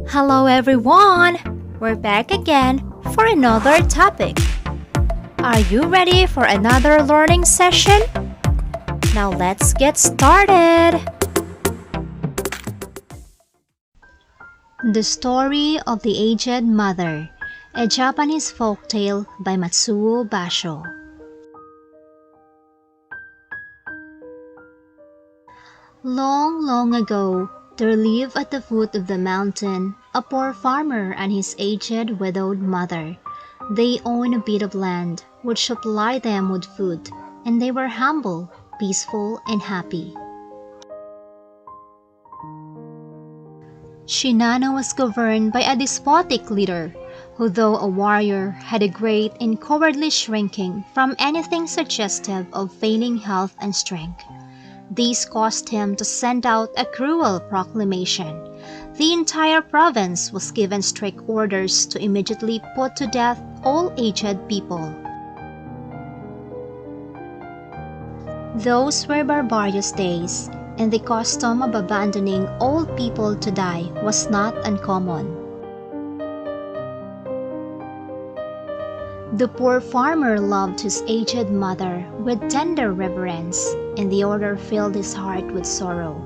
Hello everyone! We're back again for another topic. Are you ready for another learning session? Now let's get started! The Story of the Aged Mother, a Japanese folktale by Matsuo Basho. Long, long ago, there lived at the foot of the mountain a poor farmer and his aged widowed mother. They owned a bit of land which supplied them with food, and they were humble, peaceful, and happy. Shinano was governed by a despotic leader who, though a warrior, had a great and cowardly shrinking from anything suggestive of failing health and strength. This caused him to send out a cruel proclamation. The entire province was given strict orders to immediately put to death all aged people. Those were barbarous days, and the custom of abandoning old people to die was not uncommon. The poor farmer loved his aged mother with tender reverence, and the order filled his heart with sorrow.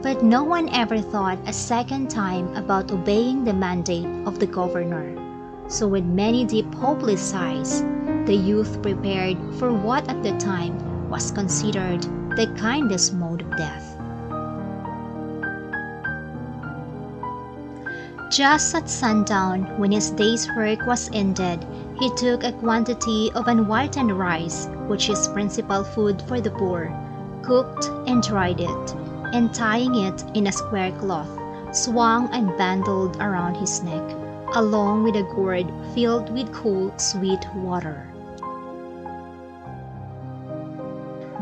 But no one ever thought a second time about obeying the mandate of the governor. So with many deep hopeless sighs, the youth prepared for what at the time was considered the kindest mode of death. Just at sundown, when his day's work was ended, he took a quantity of unwhitened rice, which is principal food for the poor, cooked and dried it, and tying it in a square cloth, swung and bundled around his neck, along with a gourd filled with cool, sweet water.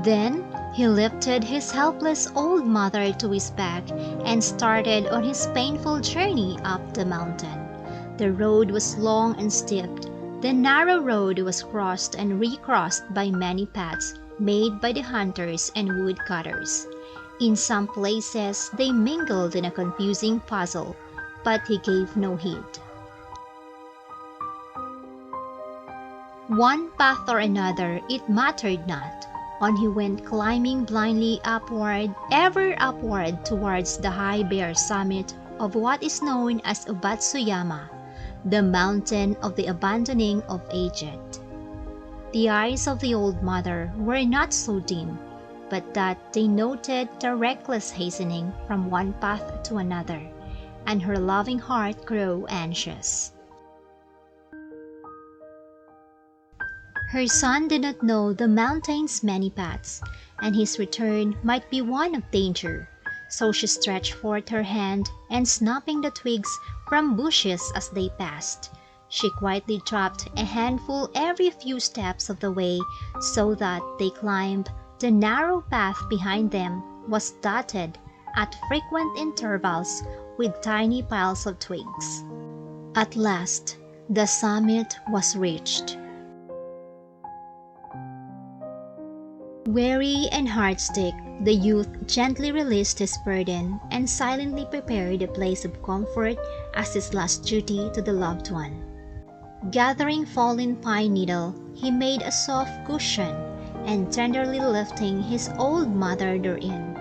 Then he lifted his helpless old mother to his back and started on his painful journey up the mountain. The road was long and steep. The narrow road was crossed and recrossed by many paths made by the hunters and woodcutters. In some places they mingled in a confusing puzzle, but he gave no heed. One path or another, it mattered not. On he went, climbing blindly upward, ever upward towards the high bare summit of what is known as Ubatsuyama, the mountain of the abandoning of aged. The eyes of the old mother were not so dim, but that they noted the reckless hastening from one path to another, and her loving heart grew anxious. Her son did not know the mountain's many paths, and his return might be one of danger. So she stretched forth her hand, and snapping the twigs from bushes as they passed, she quietly dropped a handful every few steps of the way, so that they climbed. The narrow path behind them was dotted at frequent intervals with tiny piles of twigs. At last, the summit was reached. Weary and heart-sick, the youth gently released his burden and silently prepared a place of comfort as his last duty to the loved one. Gathering fallen pine needle, he made a soft cushion, and tenderly lifting his old mother therein,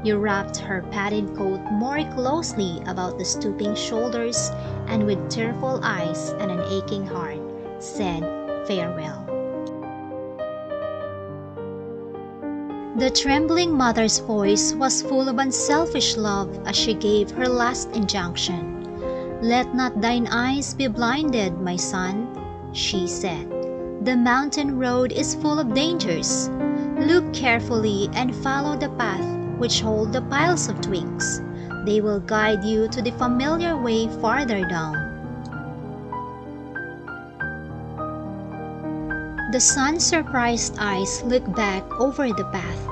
he wrapped her padded coat more closely about the stooping shoulders, and with tearful eyes and an aching heart, said farewell. The trembling mother's voice was full of unselfish love as she gave her last injunction. "Let not thine eyes be blinded, my son," she said. "The mountain road is full of dangers. Look carefully and follow the path which hold the piles of twigs. They will guide you to the familiar way farther down." The son's surprised eyes looked back over the path,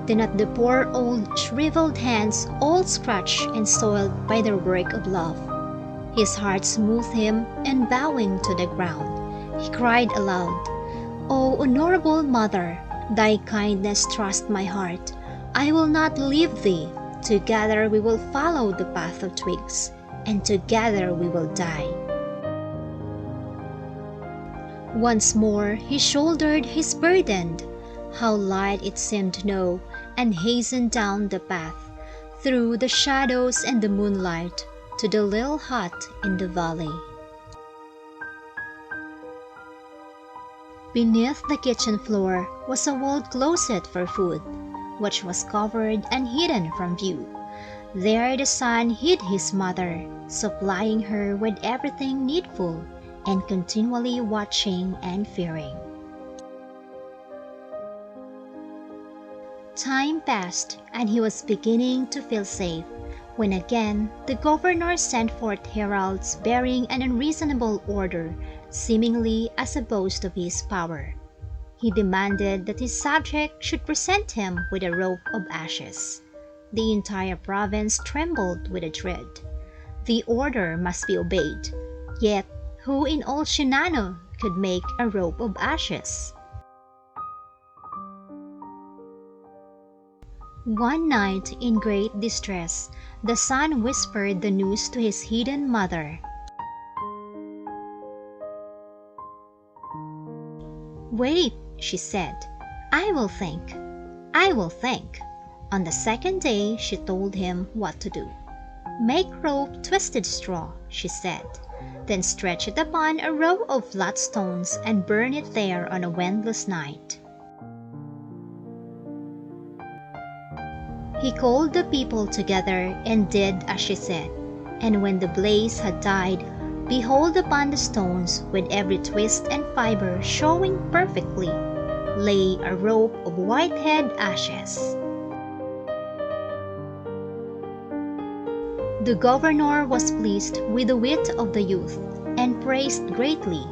then at the poor old shriveled hands all scratched and soiled by their work of love. His heart smote him, and bowing to the ground, he cried aloud, "O honorable mother, thy kindness trusts my heart. I will not leave thee. Together we will follow the path of twigs. and together we will die." Once more he shouldered his burden. How light it seemed to know, and hastened down the path, through the shadows and the moonlight, to the little hut in the valley. Beneath the kitchen floor was a walled closet for food, which was covered and hidden from view. There the son hid his mother, supplying her with everything needful, and continually watching and fearing. Time passed, and he was beginning to feel safe, when again the governor sent forth heralds bearing an unreasonable order, seemingly as a boast of his power. He demanded that his subject should present him with a rope of ashes. The entire province trembled with a dread. The order must be obeyed, yet who in all Shinano could make a rope of ashes? One night, in great distress, the son whispered the news to his hidden mother. "Wait," she said. "I will think. I will think." On the second day she told him what to do. "Make rope twisted straw," she said. "Then stretch it upon a row of flat stones and burn it there on a windless night." He called the people together and did as she said, and when the blaze had died, behold, upon the stones, with every twist and fiber showing perfectly, lay a rope of white-head ashes. The governor was pleased with the wit of the youth, and praised greatly,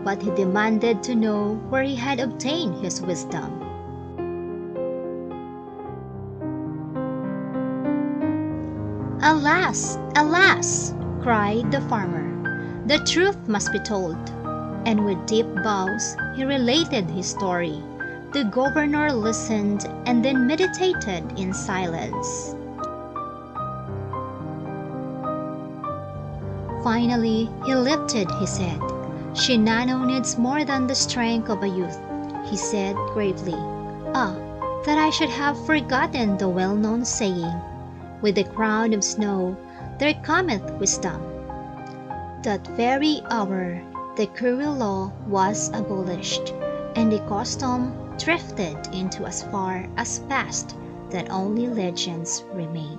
but he demanded to know where he had obtained his wisdom. "Alas, alas!" cried the farmer. "The truth must be told." And with deep bows he related his story. The governor listened and then meditated in silence. Finally, he lifted his head. "Shinano needs more than the strength of a youth," he said gravely. "Ah, that I should have forgotten the well-known saying, 'With the crown of snow there cometh wisdom.'" That very hour the cruel law was abolished, and the custom drifted into as far as past that only legends remain.